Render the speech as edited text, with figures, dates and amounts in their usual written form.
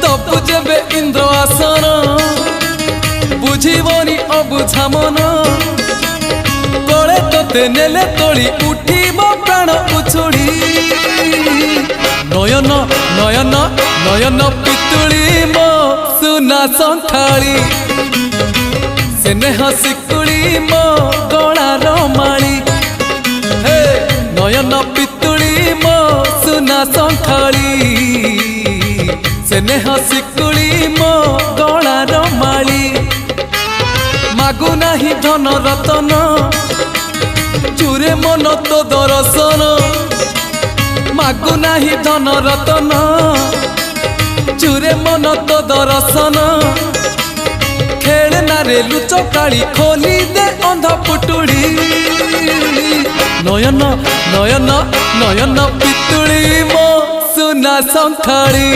तपु जेबे इंद्र आसन बुझीबनी अबुझा मन कले तोते नेले तोली उठीब प्राण उछुड़ी नयन नयन नयन पितुड़ी मो सुना संखाड़ी स्नेह शिकुड़ी मो गलार माली हे नयन पितुड़ी मो सुना संखाड़ी स्नेह शिकुड़ी मो गलार माली मागु नाही धन रतन चूरे मन तो दर्शन मागु नाही धन रतन चूरे मन तो दर्शन खेलना रे लुचकाड़ी खोली दे अंध पुटुड़ी नयन नयन नयन पितुड़ी मो सुना संखाड़ी।